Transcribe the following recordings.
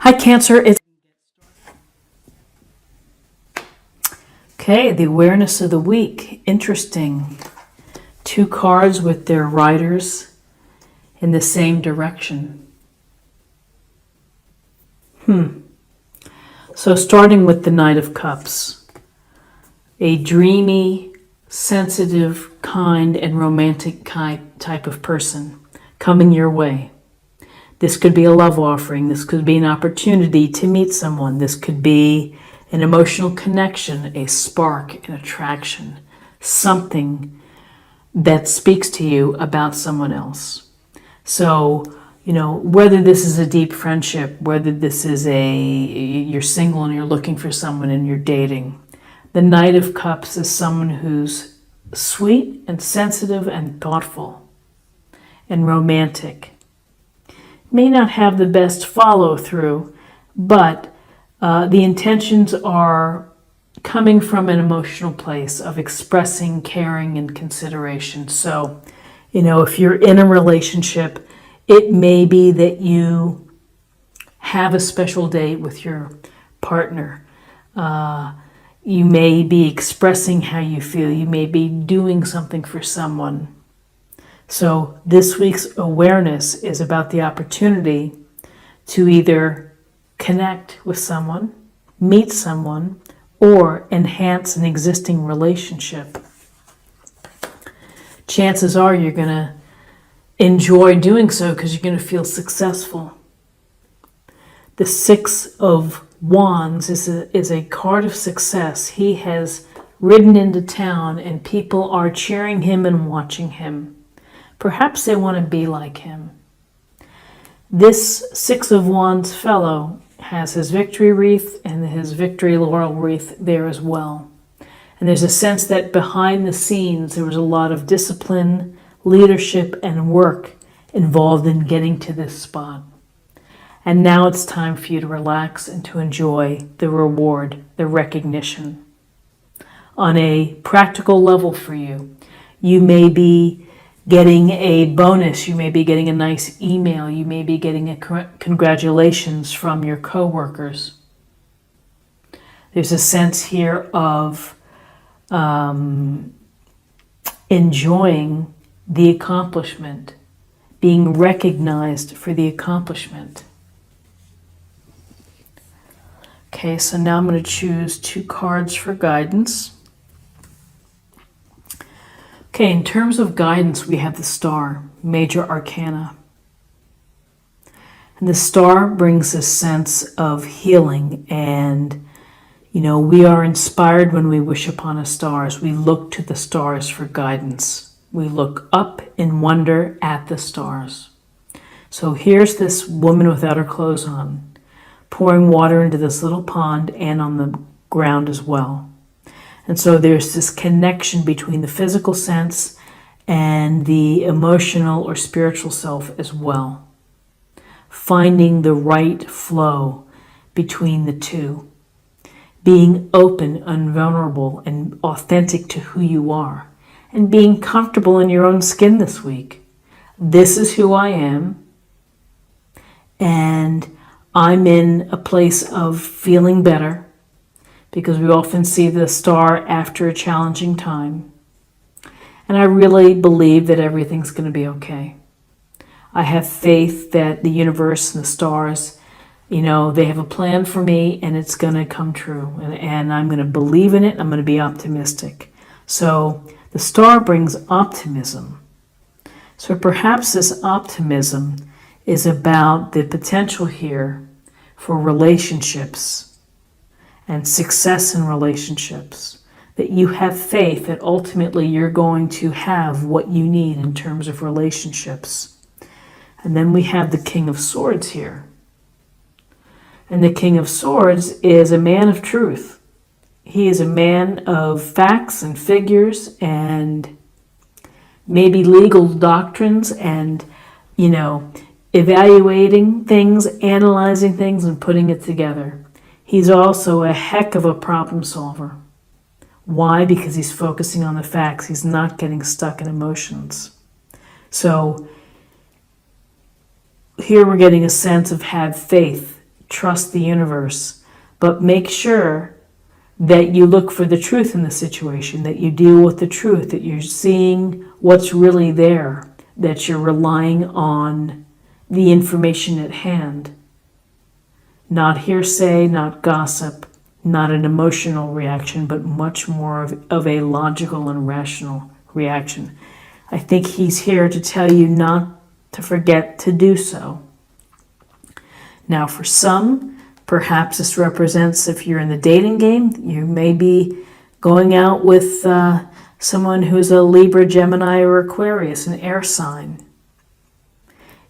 Hi, Cancer. It's okay. The awareness of the week. Interesting. Two cards with their riders in the same direction. So starting with the Knight of Cups. A dreamy, sensitive, kind, and romantic type of person coming your way. This could be a love offering. This could be an opportunity to meet someone. This could be an emotional connection, a spark, an attraction, something that speaks to you about someone else. So, whether this is a deep friendship, whether this is you're single and you're looking for someone and you're dating, the Knight of Cups is someone who's sweet and sensitive and thoughtful and romantic. May not have the best follow through, but the intentions are coming from an emotional place of expressing caring and consideration. So, if you're in a relationship, it may be that you have a special date with your partner. You may be expressing how you feel. You may be doing something for someone. So this week's awareness is about the opportunity to either connect with someone, meet someone, or enhance an existing relationship. Chances are you're going to enjoy doing so because you're going to feel successful. The Six of Wands is a card of success. He has ridden into town and people are cheering him and watching him. Perhaps they want to be like him. This Six of Wands fellow has his victory wreath and his victory laurel wreath there as well. And there's a sense that behind the scenes there was a lot of discipline, leadership, and work involved in getting to this spot. And now it's time for you to relax and to enjoy the reward, the recognition. On a practical level for you, you may be getting a bonus, you may be getting a nice email, you may be getting a congratulations from your coworkers. There's a sense here of enjoying the accomplishment, being recognized for the accomplishment. Okay, so now I'm going to choose two cards for guidance. Okay, in terms of guidance, we have the Star, Major Arcana. And the Star brings a sense of healing and, we are inspired when we wish upon a stars. We look to the stars for guidance. We look up in wonder at the stars. So here's this woman without her clothes on, pouring water into this little pond and on the ground as well. And so there's this connection between the physical sense and the emotional or spiritual self as well. Finding the right flow between the two. Being open and vulnerable and authentic to who you are. And being comfortable in your own skin this week. This is who I am. And I'm in a place of feeling better. Because we often see the star after a challenging time. And I really believe that everything's going to be okay. I have faith that the universe and the stars, they have a plan for me and it's going to come true. And I'm going to believe in it. I'm going to be optimistic. So the star brings optimism. So perhaps this optimism is about the potential here for relationships and success in relationships, that you have faith that ultimately you're going to have what you need in terms of relationships. And then we have the King of Swords here. And the King of Swords is a man of truth. He is a man of facts and figures and maybe legal doctrines and, evaluating things, analyzing things, and putting it together. He's also a heck of a problem solver. Why? Because he's focusing on the facts. He's not getting stuck in emotions. So here we're getting a sense of have faith. trust the universe, but make sure that you look for the truth in the situation, that you deal with the truth, that you're seeing what's really there, that you're relying on the information at hand. Not hearsay, not gossip, not an emotional reaction, but much more of a logical and rational reaction. I think he's here to tell you not to forget to do so. Now, for some, perhaps this represents, if you're in the dating game, you may be going out with someone who's a Libra, Gemini, or Aquarius, an air sign.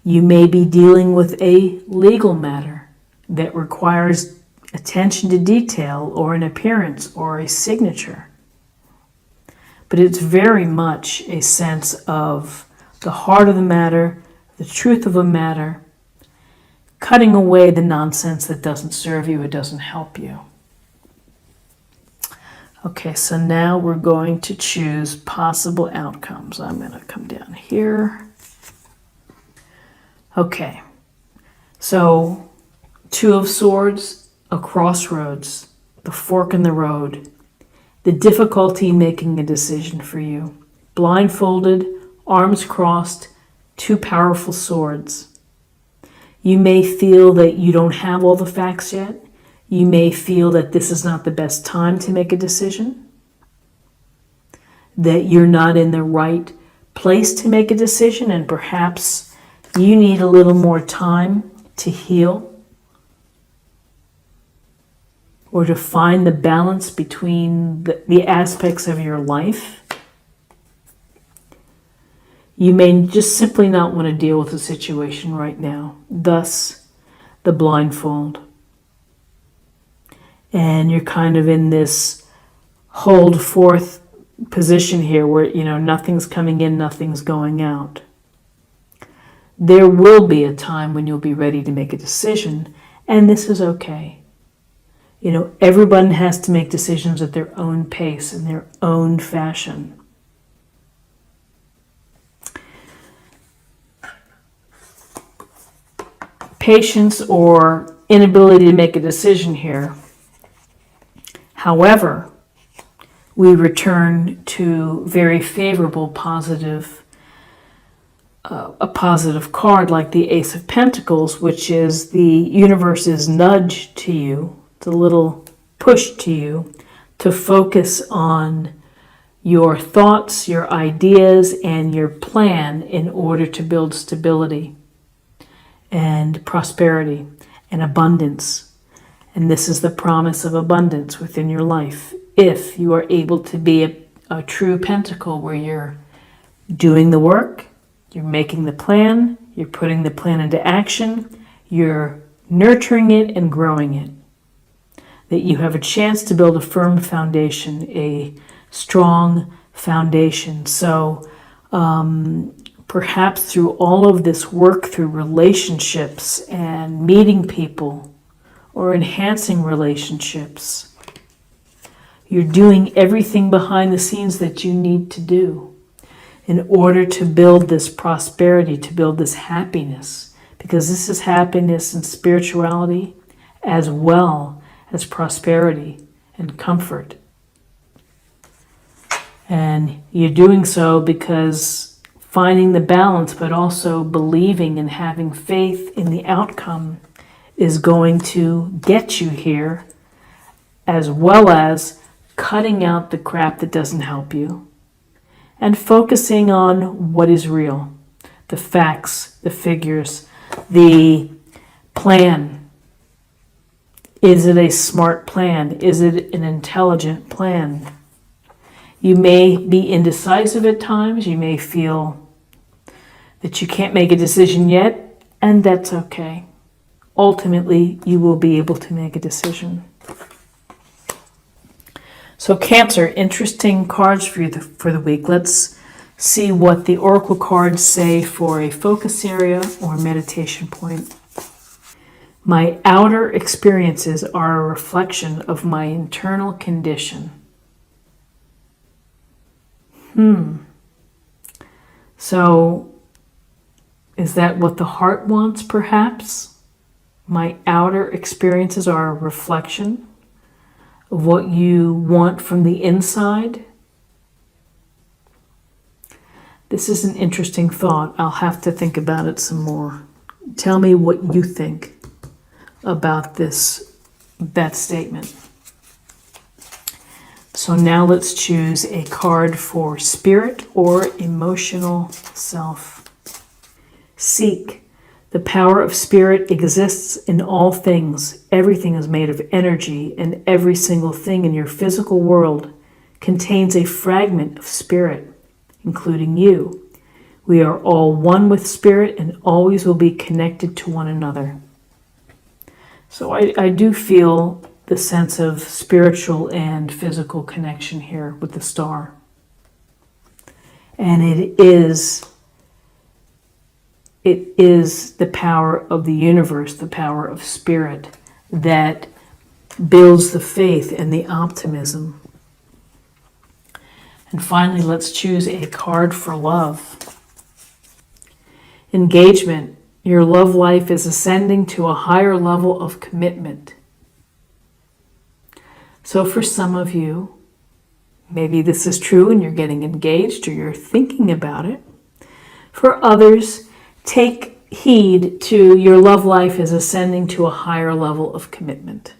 You may be dealing with a legal matter that requires attention to detail or an appearance or a signature. But it's very much a sense of the heart of the matter, the truth of a matter, cutting away the nonsense that doesn't serve you, it doesn't help you. Okay, so now we're going to choose possible outcomes. I'm going to come down here. Okay, so Two of Swords, a crossroads, the fork in the road, the difficulty making a decision for you. Blindfolded, arms crossed, two powerful swords. You may feel that you don't have all the facts yet. You may feel that this is not the best time to make a decision, that you're not in the right place to make a decision, and perhaps you need a little more time to heal or to find the balance between the aspects of your life. You may just simply not want to deal with the situation right now, thus the blindfold. And you're kind of in this hold forth position here where, nothing's coming in, nothing's going out. There will be a time when you'll be ready to make a decision, and this is okay. Everyone has to make decisions at their own pace, in their own fashion. Patience or inability to make a decision here. However, we return to very favorable, a positive card like the Ace of Pentacles, which is the universe's nudge to you, the little push to you to focus on your thoughts, your ideas, and your plan in order to build stability and prosperity and abundance. And this is the promise of abundance within your life if you are able to be a true pentacle where you're doing the work, you're making the plan, you're putting the plan into action, you're nurturing it and growing it. That you have a chance to build a firm foundation, a strong foundation. So perhaps through all of this work, through relationships and meeting people or enhancing relationships, you're doing everything behind the scenes that you need to do in order to build this prosperity, to build this happiness, because this is happiness and spirituality as well as prosperity and comfort. And you're doing so because finding the balance, but also believing and having faith in the outcome is going to get you here, as well as cutting out the crap that doesn't help you and focusing on what is real, the facts, the figures, the plan. Is it a smart plan? Is it an intelligent plan? You may be indecisive at times. You may feel that you can't make a decision yet, and that's okay. Ultimately, you will be able to make a decision. So Cancer, interesting cards for you for the week. Let's see what the Oracle cards say for a focus area or meditation point. My outer experiences are a reflection of my internal condition. So, is that what the heart wants, perhaps? My outer experiences are a reflection of what you want from the inside. This is an interesting thought. I'll have to think about it some more. Tell me what you think about that statement. So now let's choose a card for spirit or emotional self. Seek. The power of spirit exists in all things. Everything is made of energy, and every single thing in your physical world contains a fragment of spirit, including you. We are all one with spirit and always will be connected to one another. So I do feel the sense of spiritual and physical connection here with the star. And it is the power of the universe, the power of spirit, that builds the faith and the optimism. And finally, let's choose a card for love. Engagement. Your love life is ascending to a higher level of commitment. So for some of you, maybe this is true and you're getting engaged or you're thinking about it. For others, take heed to your love life is ascending to a higher level of commitment.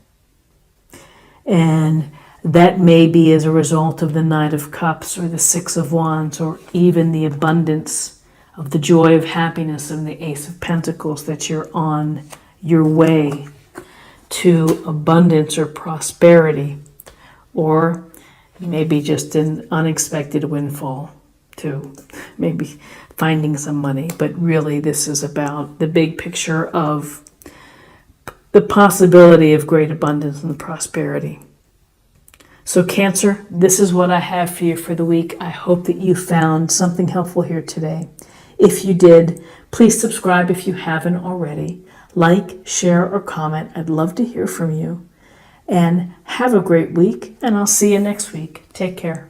And that may be as a result of the Knight of Cups or the Six of Wands or even the abundance of the joy of happiness and the Ace of Pentacles, that you're on your way to abundance or prosperity, or maybe just an unexpected windfall too, maybe finding some money. But really this is about the big picture of the possibility of great abundance and prosperity. So Cancer, this is what I have for you for the week. I hope that you found something helpful here today. If you did, please subscribe if you haven't already. Like, share, or comment. I'd love to hear from you. And have a great week, and I'll see you next week. Take care.